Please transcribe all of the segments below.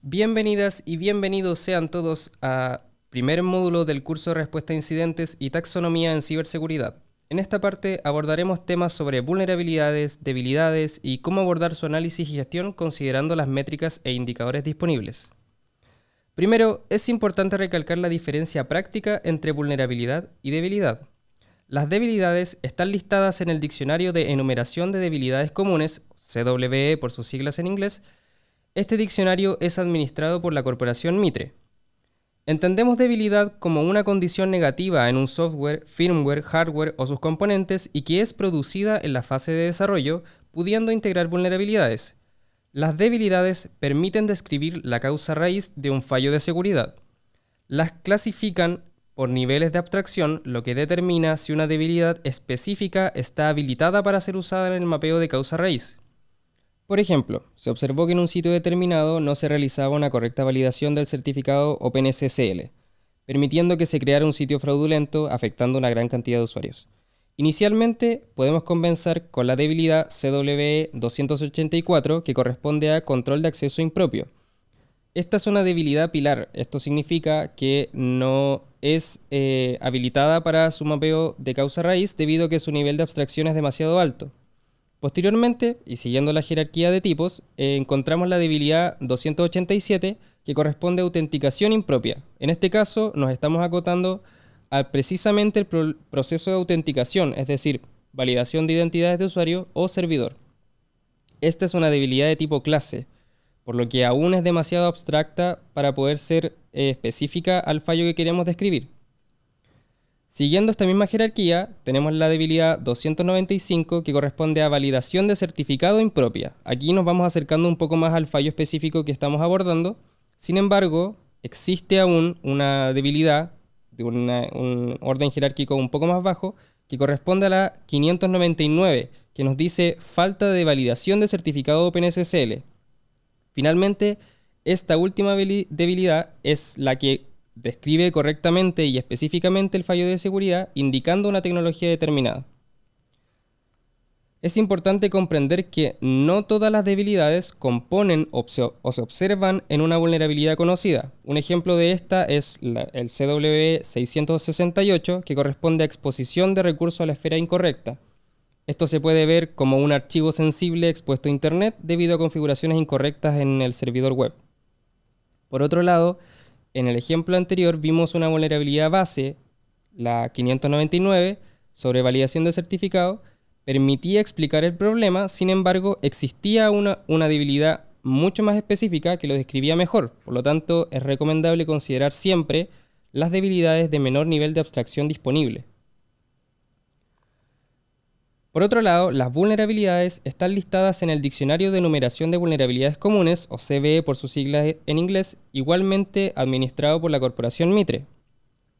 Bienvenidas y bienvenidos sean todos a primer módulo del curso de Respuesta a Incidentes y Taxonomía en Ciberseguridad. En esta parte abordaremos temas sobre vulnerabilidades, debilidades y cómo abordar su análisis y gestión considerando las métricas e indicadores disponibles. Primero, es importante recalcar la diferencia práctica entre vulnerabilidad y debilidad. Las debilidades están listadas en el Diccionario de Enumeración de Debilidades Comunes, CWE por sus siglas en inglés. Este diccionario es administrado por la corporación Mitre. Entendemos debilidad como una condición negativa en un software, firmware, hardware o sus componentes y que es producida en la fase de desarrollo, pudiendo integrar vulnerabilidades. Las debilidades permiten describir la causa raíz de un fallo de seguridad. Las clasifican por niveles de abstracción, lo que determina si una debilidad específica está habilitada para ser usada en el mapeo de causa raíz. Por ejemplo, se observó que en un sitio determinado no se realizaba una correcta validación del certificado OpenSSL, permitiendo que se creara un sitio fraudulento afectando a una gran cantidad de usuarios. Inicialmente, podemos comenzar con la debilidad CWE 284, que corresponde a control de acceso impropio. Esta es una debilidad pilar. Esto significa que no es habilitada para su mapeo de causa raíz debido a que su nivel de abstracción es demasiado alto. Posteriormente, y siguiendo la jerarquía de tipos, encontramos la debilidad 287, que corresponde a autenticación impropia. En este caso, nos estamos acotando a precisamente el proceso de autenticación, es decir, validación de identidades de usuario o servidor. Esta es una debilidad de tipo clase, por lo que aún es demasiado abstracta para poder ser específica al fallo que queremos describir. Siguiendo esta misma jerarquía, tenemos la debilidad 295 que corresponde a validación de certificado impropia. Aquí nos vamos acercando un poco más al fallo específico que estamos abordando. Sin embargo, existe aún una debilidad de un orden jerárquico un poco más bajo que corresponde a la 599, que nos dice falta de validación de certificado OpenSSL. Finalmente, esta última debilidad es la que describe correctamente y específicamente el fallo de seguridad, indicando una tecnología determinada. Es importante comprender que no todas las debilidades componen o se observan en una vulnerabilidad conocida. Un ejemplo de esta es el CWE 668, que corresponde a exposición de recursos a la esfera incorrecta. Esto se puede ver como un archivo sensible expuesto a Internet debido a configuraciones incorrectas en el servidor web. Por otro lado, en el ejemplo anterior vimos una vulnerabilidad base, la 599, sobre validación de certificado, permitía explicar el problema. Sin embargo, existía una debilidad mucho más específica que lo describía mejor. Por lo tanto, es recomendable considerar siempre las debilidades de menor nivel de abstracción disponible. Por otro lado, las vulnerabilidades están listadas en el Diccionario de Enumeración de Vulnerabilidades Comunes, o CVE por sus siglas en inglés, igualmente administrado por la corporación Mitre.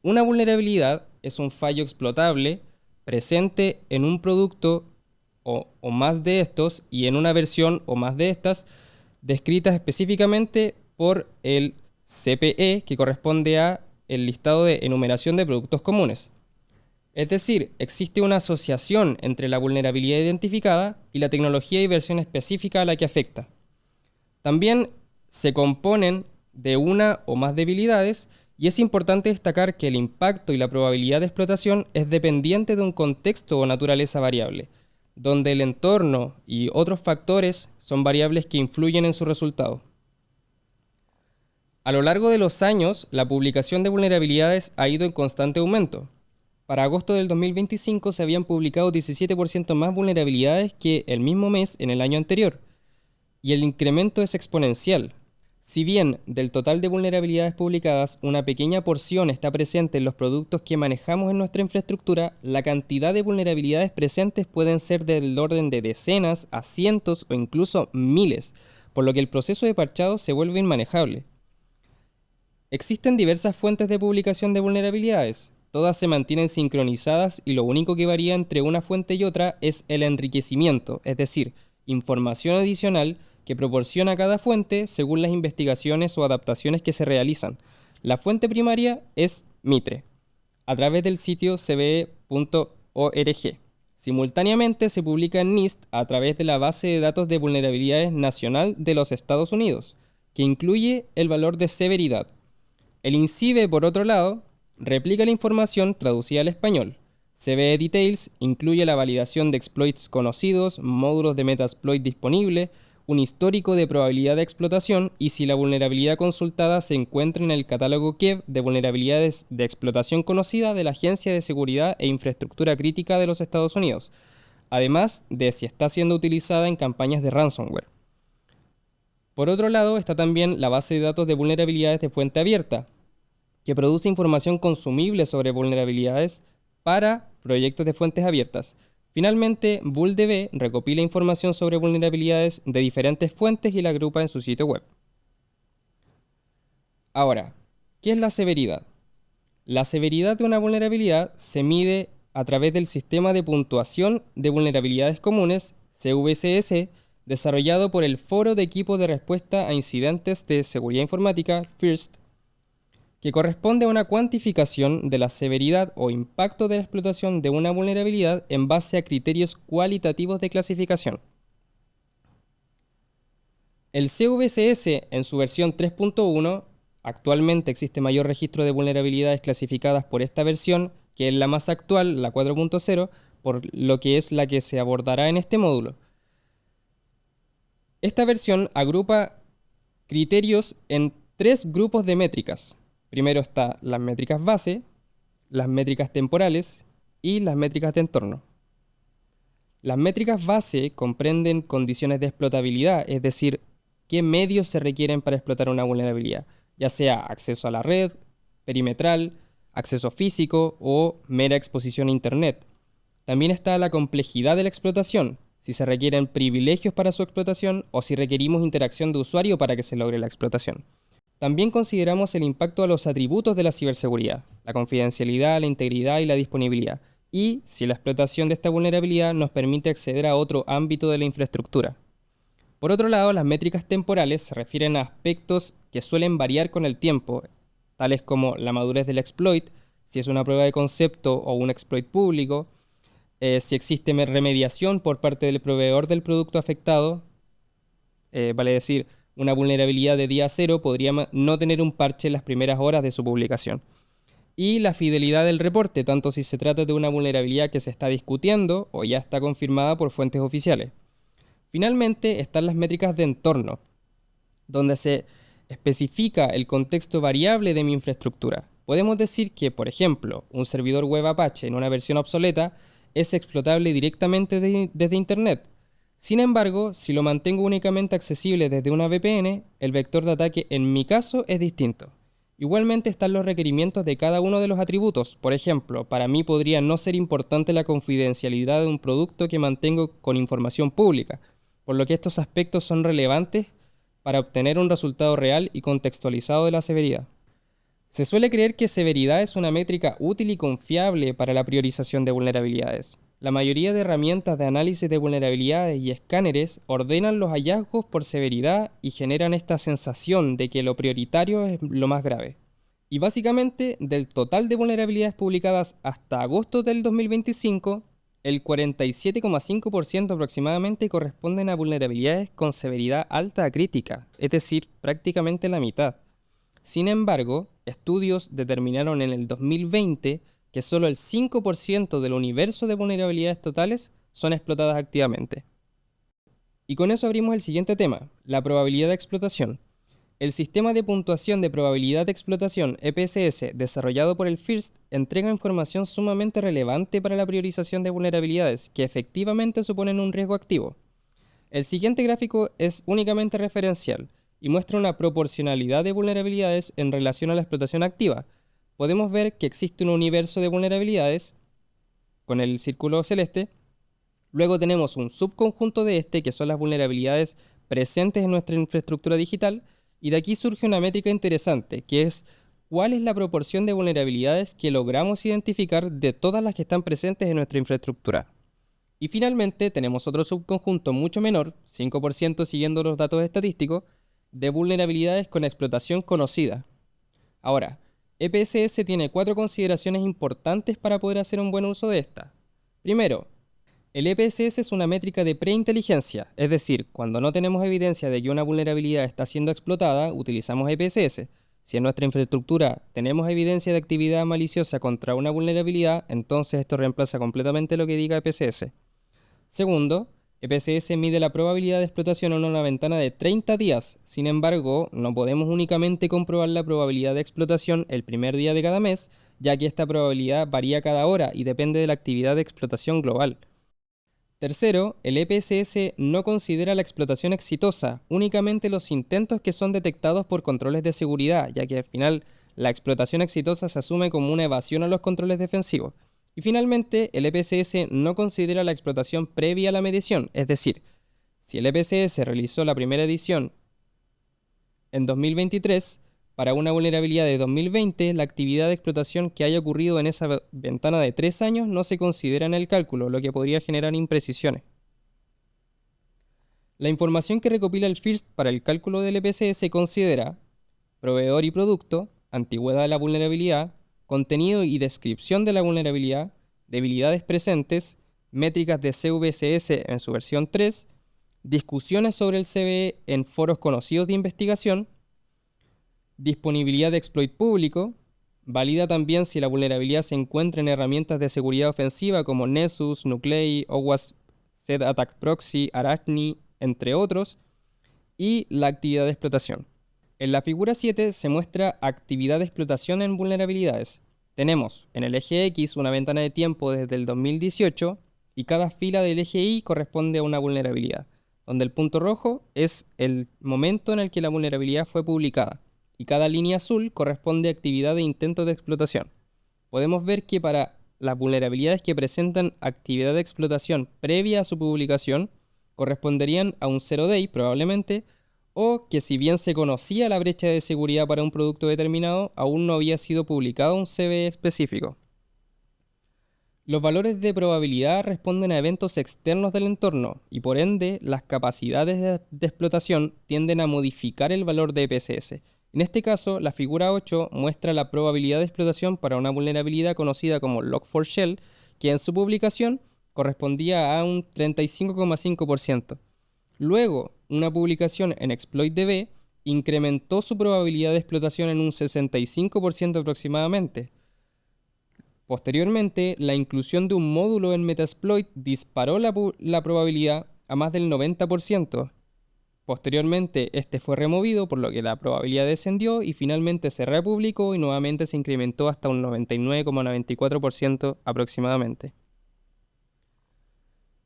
Una vulnerabilidad es un fallo explotable presente en un producto o más de estos y en una versión o más de estas, descritas específicamente por el CPE, que corresponde a el listado de enumeración de productos comunes. Es decir, existe una asociación entre la vulnerabilidad identificada y la tecnología y versión específica a la que afecta. También se componen de una o más debilidades y es importante destacar que el impacto y la probabilidad de explotación es dependiente de un contexto o naturaleza variable, donde el entorno y otros factores son variables que influyen en su resultado. A lo largo de los años, la publicación de vulnerabilidades ha ido en constante aumento. Para agosto del 2025 se habían publicado 17% más vulnerabilidades que el mismo mes en el año anterior, y el incremento es exponencial. Si bien del total de vulnerabilidades publicadas una pequeña porción está presente en los productos que manejamos en nuestra infraestructura, la cantidad de vulnerabilidades presentes pueden ser del orden de decenas a cientos o incluso miles, por lo que el proceso de parchado se vuelve inmanejable. Existen diversas fuentes de publicación de vulnerabilidades. Todas se mantienen sincronizadas y lo único que varía entre una fuente y otra es el enriquecimiento, es decir, información adicional que proporciona cada fuente según las investigaciones o adaptaciones que se realizan. La fuente primaria es Mitre, a través del sitio cve.org. Simultáneamente se publica en NIST a través de la Base de Datos de Vulnerabilidades Nacional de los Estados Unidos, que incluye el valor de severidad. El INCIBE, por otro lado, replica la información traducida al español. CVE Details incluye la validación de exploits conocidos, módulos de Metasploit disponibles, un histórico de probabilidad de explotación y si la vulnerabilidad consultada se encuentra en el catálogo KEV de vulnerabilidades de explotación conocida de la Agencia de Seguridad e Infraestructura Crítica de los Estados Unidos, además de si está siendo utilizada en campañas de ransomware. Por otro lado, está también la base de datos de vulnerabilidades de fuente abierta, que produce información consumible sobre vulnerabilidades para proyectos de fuentes abiertas. Finalmente, VulDB recopila información sobre vulnerabilidades de diferentes fuentes y la agrupa en su sitio web. Ahora, ¿qué es la severidad? La severidad de una vulnerabilidad se mide a través del sistema de puntuación de vulnerabilidades comunes, CVSS, desarrollado por el Foro de Equipos de Respuesta a Incidentes de Seguridad Informática, FIRST, que corresponde a una cuantificación de la severidad o impacto de la explotación de una vulnerabilidad en base a criterios cualitativos de clasificación. El CVSS, en su versión 3.1, actualmente existe mayor registro de vulnerabilidades clasificadas por esta versión, que es la más actual, la 4.0, por lo que es la que se abordará en este módulo. Esta versión agrupa criterios en 3 grupos de métricas. Primero está las métricas base, las métricas temporales y las métricas de entorno. Las métricas base comprenden condiciones de explotabilidad, es decir, qué medios se requieren para explotar una vulnerabilidad, ya sea acceso a la red, perimetral, acceso físico o mera exposición a Internet. También está la complejidad de la explotación, si se requieren privilegios para su explotación o si requerimos interacción de usuario para que se logre la explotación. También consideramos el impacto a los atributos de la ciberseguridad, la confidencialidad, la integridad y la disponibilidad, y si la explotación de esta vulnerabilidad nos permite acceder a otro ámbito de la infraestructura. Por otro lado, las métricas temporales se refieren a aspectos que suelen variar con el tiempo, tales como la madurez del exploit, si es una prueba de concepto o un exploit público, si existe remediación por parte del proveedor del producto afectado, vale decir, una vulnerabilidad de día cero podría no tener un parche en las primeras horas de su publicación. Y la fidelidad del reporte, tanto si se trata de una vulnerabilidad que se está discutiendo o ya está confirmada por fuentes oficiales. Finalmente están las métricas de entorno, donde se especifica el contexto variable de mi infraestructura. Podemos decir que, por ejemplo, un servidor web Apache en una versión obsoleta es explotable directamente desde Internet. Sin embargo, si lo mantengo únicamente accesible desde una VPN, el vector de ataque en mi caso es distinto. Igualmente están los requerimientos de cada uno de los atributos. Por ejemplo, para mí podría no ser importante la confidencialidad de un producto que mantengo con información pública, por lo que estos aspectos son relevantes para obtener un resultado real y contextualizado de la severidad. Se suele creer que severidad es una métrica útil y confiable para la priorización de vulnerabilidades. La mayoría de herramientas de análisis de vulnerabilidades y escáneres ordenan los hallazgos por severidad y generan esta sensación de que lo prioritario es lo más grave. Y básicamente, del total de vulnerabilidades publicadas hasta agosto del 2025, el 47,5% aproximadamente corresponden a vulnerabilidades con severidad alta a crítica, es decir, prácticamente la mitad. Sin embargo, estudios determinaron en el 2020 que solo el 5% del universo de vulnerabilidades totales son explotadas activamente. Y con eso abrimos el siguiente tema, la probabilidad de explotación. El sistema de puntuación de probabilidad de explotación EPSS desarrollado por el FIRST entrega información sumamente relevante para la priorización de vulnerabilidades que efectivamente suponen un riesgo activo. El siguiente gráfico es únicamente referencial y muestra una proporcionalidad de vulnerabilidades en relación a la explotación activa. Podemos ver que existe un universo de vulnerabilidades con el círculo celeste. Luego tenemos un subconjunto de este, que son las vulnerabilidades presentes en nuestra infraestructura digital, y de aquí surge una métrica interesante, que es cuál es la proporción de vulnerabilidades que logramos identificar de todas las que están presentes en nuestra infraestructura. Y finalmente tenemos otro subconjunto mucho menor, 5% siguiendo los datos estadísticos, de vulnerabilidades con explotación conocida. Ahora, EPSS tiene 4 consideraciones importantes para poder hacer un buen uso de esta. Primero, El EPSS es una métrica de preinteligencia, es decir, cuando no tenemos evidencia de que una vulnerabilidad está siendo explotada, utilizamos EPSS. Si en nuestra infraestructura tenemos evidencia de actividad maliciosa contra una vulnerabilidad, entonces esto reemplaza completamente lo que diga EPSS. Segundo, EPSS mide la probabilidad de explotación en una ventana de 30 días. Sin embargo, no podemos únicamente comprobar la probabilidad de explotación el primer día de cada mes, ya que esta probabilidad varía cada hora y depende de la actividad de explotación global. Tercero, el EPSS no considera la explotación exitosa, únicamente los intentos que son detectados por controles de seguridad, ya que al final la explotación exitosa se asume como una evasión a los controles defensivos. Y finalmente, el EPSS no considera la explotación previa a la medición, es decir, si el EPSS realizó la primera edición en 2023, para una vulnerabilidad de 2020, la actividad de explotación que haya ocurrido en esa ventana de 3 años no se considera en el cálculo, lo que podría generar imprecisiones. La información que recopila el FIRST para el cálculo del EPSS considera proveedor y producto, antigüedad de la vulnerabilidad, contenido y descripción de la vulnerabilidad, debilidades presentes, métricas de CVSS en su versión 3, discusiones sobre el CVE en foros conocidos de investigación, disponibilidad de exploit público, valida también si la vulnerabilidad se encuentra en herramientas de seguridad ofensiva como Nessus, Nuclei, OWASP, ZAttack Proxy, Arachne, entre otros, y la actividad de explotación. En la figura 7 se muestra actividad de explotación en vulnerabilidades. Tenemos en el eje X una ventana de tiempo desde el 2018 y cada fila del eje Y corresponde a una vulnerabilidad, donde el punto rojo es el momento en el que la vulnerabilidad fue publicada y cada línea azul corresponde a actividad de intento de explotación. Podemos ver que para las vulnerabilidades que presentan actividad de explotación previa a su publicación corresponderían a un 0-day probablemente, o que si bien se conocía la brecha de seguridad para un producto determinado, aún no había sido publicado un CVE específico. Los valores de probabilidad responden a eventos externos del entorno y por ende las capacidades de explotación tienden a modificar el valor de EPSS. En este caso, la figura 8 muestra la probabilidad de explotación para una vulnerabilidad conocida como Log4Shell, que en su publicación correspondía a un 35,5%. Luego, una publicación en ExploitDB incrementó su probabilidad de explotación en un 65% aproximadamente. Posteriormente, la inclusión de un módulo en Metasploit disparó la probabilidad a más del 90%. Posteriormente, este fue removido, por lo que la probabilidad descendió y finalmente se republicó y nuevamente se incrementó hasta un 99,94% aproximadamente.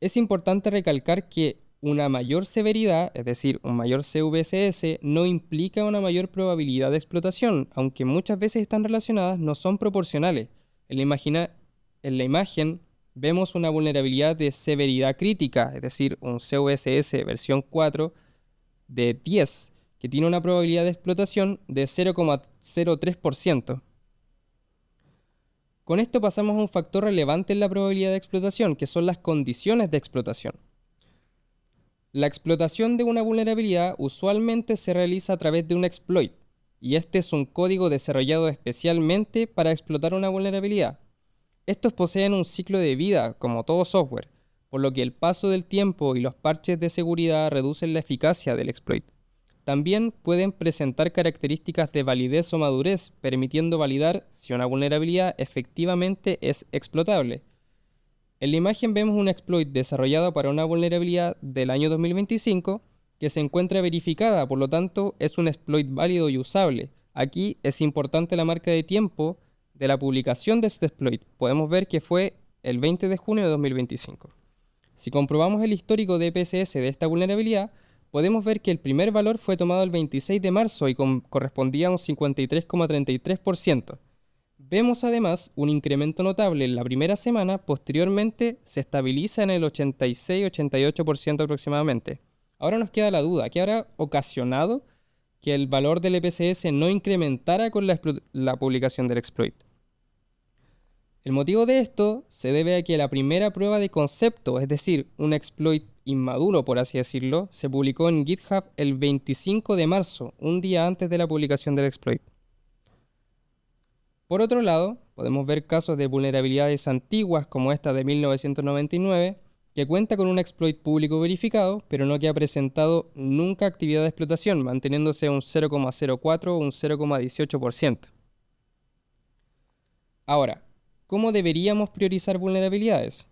Es importante recalcar que una mayor severidad, es decir, un mayor CVSS, no implica una mayor probabilidad de explotación, aunque muchas veces están relacionadas, no son proporcionales. En la imagen vemos una vulnerabilidad de severidad crítica, es decir, un CVSS versión 4 de 10, que tiene una probabilidad de explotación de 0,03%. Con esto pasamos a un factor relevante en la probabilidad de explotación, que son las condiciones de explotación. La explotación de una vulnerabilidad usualmente se realiza a través de un exploit, y este es un código desarrollado especialmente para explotar una vulnerabilidad. Estos poseen un ciclo de vida, como todo software, por lo que el paso del tiempo y los parches de seguridad reducen la eficacia del exploit. También pueden presentar características de validez o madurez, permitiendo validar si una vulnerabilidad efectivamente es explotable. En la imagen vemos un exploit desarrollado para una vulnerabilidad del año 2025 que se encuentra verificada, por lo tanto es un exploit válido y usable. Aquí es importante la marca de tiempo de la publicación de este exploit. Podemos ver que fue el 20 de junio de 2025. Si comprobamos el histórico de EPSS de esta vulnerabilidad, podemos ver que el primer valor fue tomado el 26 de marzo y correspondía a un 53,33%. Vemos además un incremento notable en la primera semana, posteriormente se estabiliza en el 86-88% aproximadamente. Ahora nos queda la duda, ¿qué habrá ocasionado que el valor del EPSS no incrementara con la publicación del exploit? El motivo de esto se debe a que la primera prueba de concepto, es decir, un exploit inmaduro por así decirlo, se publicó en GitHub el 25 de marzo, un día antes de la publicación del exploit. Por otro lado, podemos ver casos de vulnerabilidades antiguas como esta de 1999, que cuenta con un exploit público verificado, pero no que ha presentado nunca actividad de explotación, manteniéndose un 0,04 o un 0,18%. Ahora, ¿cómo deberíamos priorizar vulnerabilidades?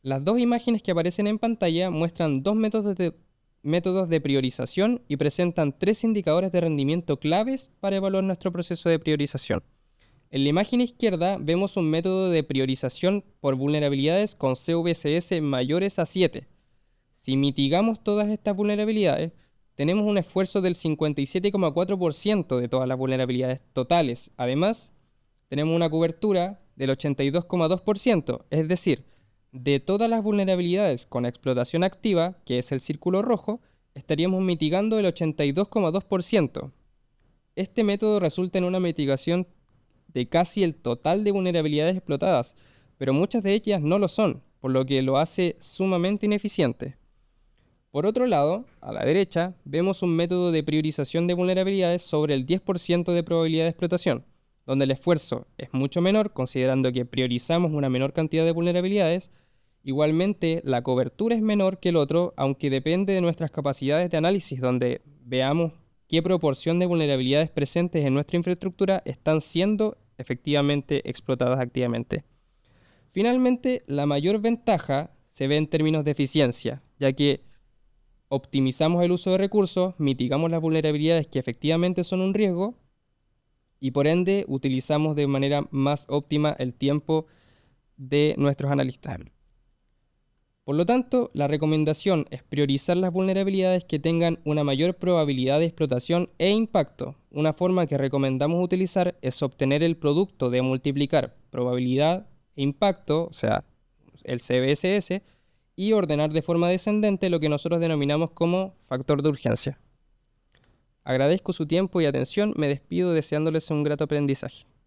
Las dos imágenes que aparecen en pantalla muestran dos métodos de priorización y presentan tres indicadores de rendimiento claves para evaluar nuestro proceso de priorización. En la imagen izquierda vemos un método de priorización por vulnerabilidades con CVSS mayores a 7. Si mitigamos todas estas vulnerabilidades, tenemos un esfuerzo del 57,4% de todas las vulnerabilidades totales. Además, tenemos una cobertura del 82,2%, es decir, de todas las vulnerabilidades con explotación activa, que es el círculo rojo, estaríamos mitigando el 82,2%. Este método resulta en una mitigación de casi el total de vulnerabilidades explotadas, pero muchas de ellas no lo son, por lo que lo hace sumamente ineficiente. Por otro lado, a la derecha, vemos un método de priorización de vulnerabilidades sobre el 10% de probabilidad de explotación, donde el esfuerzo es mucho menor, considerando que priorizamos una menor cantidad de vulnerabilidades. Igualmente, la cobertura es menor que el otro, aunque depende de nuestras capacidades de análisis, donde veamos qué proporción de vulnerabilidades presentes en nuestra infraestructura están siendo efectivamente explotadas activamente. Finalmente, la mayor ventaja se ve en términos de eficiencia, ya que optimizamos el uso de recursos, mitigamos las vulnerabilidades que efectivamente son un riesgo y por ende utilizamos de manera más óptima el tiempo de nuestros analistas. Por lo tanto, la recomendación es priorizar las vulnerabilidades que tengan una mayor probabilidad de explotación e impacto. Una forma que recomendamos utilizar es obtener el producto de multiplicar probabilidad e impacto, o sea, el CVSS, y ordenar de forma descendente lo que nosotros denominamos como factor de urgencia. Agradezco su tiempo y atención, me despido deseándoles un grato aprendizaje.